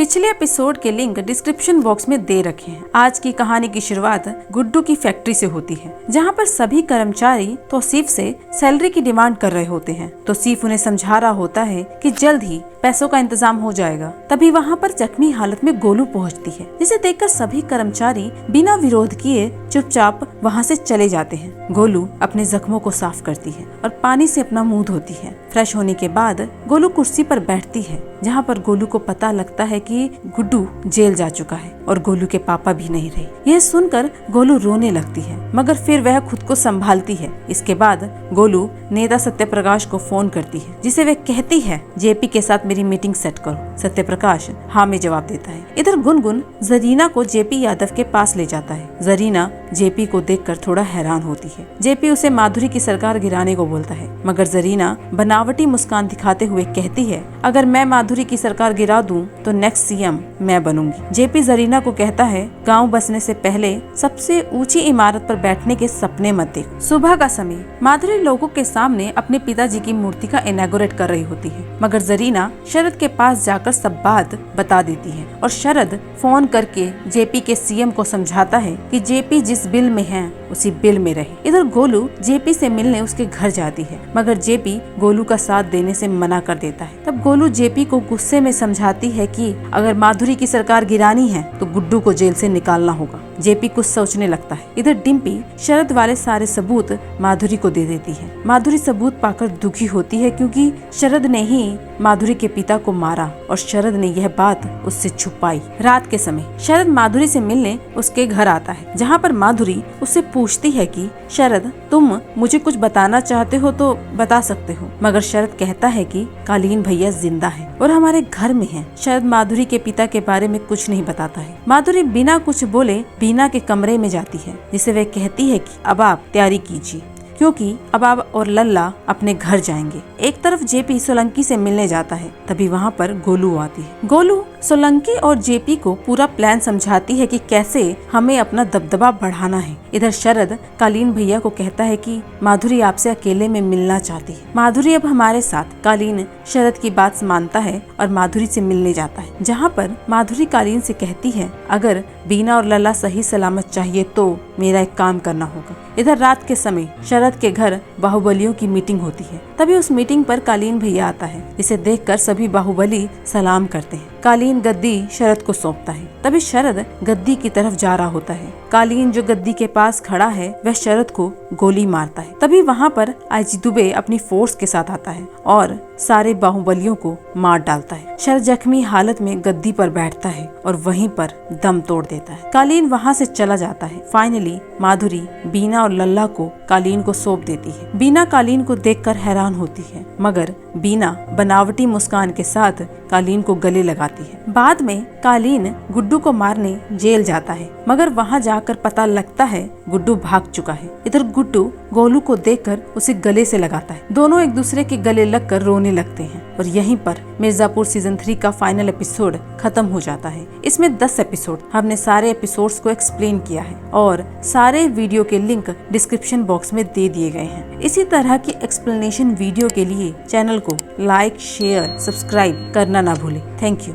पिछले एपिसोड के link description box में दे रखे हैं। आज की कहानी की शुरुआत गुड्डू की फैक्ट्री से होती है, जहां पर सभी कर्मचारी तौसीफ से सैलरी की डिमांड कर रहे होते हैं। तौसीफ उन्हें समझा रहा होता है कि जल्द ही पैसों का इंतजाम हो जाएगा। तभी वहां पर जख्मी हालत में गोलू पहुंचती है, जिसे देखकर सभी कर्मचारी बिना विरोध किए चुपचाप वहां से चले जाते हैं। गोलू अपने जख्मों को साफ करती है और पानी से अपना मुंह धोती है। फ्रेश होने के बाद गोलू कुर्सी पर बैठती है, जहां पर गोलू को पता लगता है कि गुड्डू जेल जा चुका है और गोलू के पापा भी नहीं रहे। यह सुनकर गोलू रोने लगती है, मगर फिर वह खुद को संभालती है। इसके बाद गोलू नेता सत्यप्रकाश को फोन करती है, जिसे वह कहती है जेपी के साथ मेरी मीटिंग सेट करो। सत्यप्रकाश हाँ में जवाब देता है। इधर गुनगुन जरीना को जेपी यादव के पास ले जाता है। जरीना जेपी को देखकर थोड़ा हैरान होती है। जेपी उसे माधुरी की सरकार गिराने को बोलता है, मगर जरीना बनावटी मुस्कान दिखाते हुए कहती है अगर मैं माधुरी की सरकार गिरा दूं तो नेक्स्ट सीएम मैं बनूंगी। जेपी जरीना को कहता है गांव बसने से पहले सबसे ऊंची इमारत पर बैठने के सपने मत देखो। सुबह का समय माधुरी लोगों के सामने अपने पिताजी की मूर्ति का इनॉग्रेट कर रही होती है, मगर जरीना शरद के पास जाकर सब बात बता देती है और शरद फोन करके जेपी के सीएम को समझाता है कि जेपी जिस बिल में है उसी बिल में रहे। इधर गोलू जेपी से मिलने उसके घर जाती है, मगर जेपी गोलू का साथ देने से मना कर देता है। तब गोलू जेपी को गुस्से में समझाती है कि अगर माधुरी की सरकार गिरानी है तो गुड्डू को जेल से निकालना होगा। जेपी कुछ सोचने लगता है। इधर डिम्पी शरद वाले सारे सबूत माधुरी को दे देती है। माधुरी सबूत पाकर दुखी होती है, क्योंकि शरद ने ही माधुरी के पिता को मारा और शरद ने यह बात उससे छुपाई। रात के समय शरद माधुरी से मिलने उसके घर आता है, जहाँ पर माधुरी उससे पूछती है कि शरद तुम मुझे कुछ बताना चाहते हो तो बता सकते हो, मगर शरद कहता है कि कालीन भैया जिंदा है और हमारे घर में है। शरद माधुरी के पिता के बारे में कुछ नहीं बताता है। माधुरी बिना कुछ बोले बीना के कमरे में जाती है, जिसे वह कहती है कि अब आप तैयारी कीजिए, क्योंकि अब आप और लल्ला अपने घर जाएंगे। एक तरफ जेपी सोलंकी से मिलने जाता है, तभी वहाँ पर गोलू आती है। गोलू सोलंकी और जेपी को पूरा प्लान समझाती है कि कैसे हमें अपना दबदबा बढ़ाना है। इधर शरद कालीन भैया को कहता है कि माधुरी आपसे अकेले में मिलना चाहती है। माधुरी अब हमारे साथ। कालीन शरद की बात मानता है और माधुरी से मिलने जाता है, जहाँ पर माधुरी कालीन से कहती है अगर बीना और लल्ला सही सलामत चाहिए तो मेरा एक काम करना होगा। इधर रात के समय शरद के घर बाहुबलियों की मीटिंग होती है। तभी उस मीटिंग पर कालीन भैया आता है, जिसे देखकर सभी बाहुबली सलाम करते हैं। कालीन गद्दी शरद को सौंपता है। तभी शरद गद्दी की तरफ जा रहा होता है। कालीन जो गद्दी के पास खड़ा है वह शरद को गोली मारता है। तभी वहाँ पर आईजी दुबे अपनी फोर्स के साथ आता है और सारे बाहुबलियों को मार डालता है। शरद जख्मी हालत में गद्दी पर बैठता है और वहीं पर दम तोड़ देता है। कालीन वहाँ से चला जाता है। फाइनली माधुरी बीना और लल्ला को कालीन को सौंप देती है। बीना कालीन को देखकर हैरान होती है, मगर बीना बनावटी मुस्कान के साथ कालीन को गले लगाती है। बाद में कालीन गुड्डू को मारने जेल जाता है, मगर वहाँ जाकर पता लगता है गुड्डू भाग चुका है। इधर गुड्डू गोलू को देखकर उसे गले से लगाता है। दोनों एक दूसरे के गले लगकर रोने लगते हैं और यहीं पर मिर्जापुर सीजन 3 का फाइनल एपिसोड खत्म हो जाता है। इसमें 10 एपिसोड हमने सारे एपिसोड्स को एक्सप्लेन किया है और सारे वीडियो के लिंक डिस्क्रिप्शन बॉक्स में दे दिए गए हैं। इसी तरह की एक्सप्लेनेशन वीडियो के लिए चैनल को लाइक, शेयर, सब्सक्राइब करना ना भूलें। Thank you.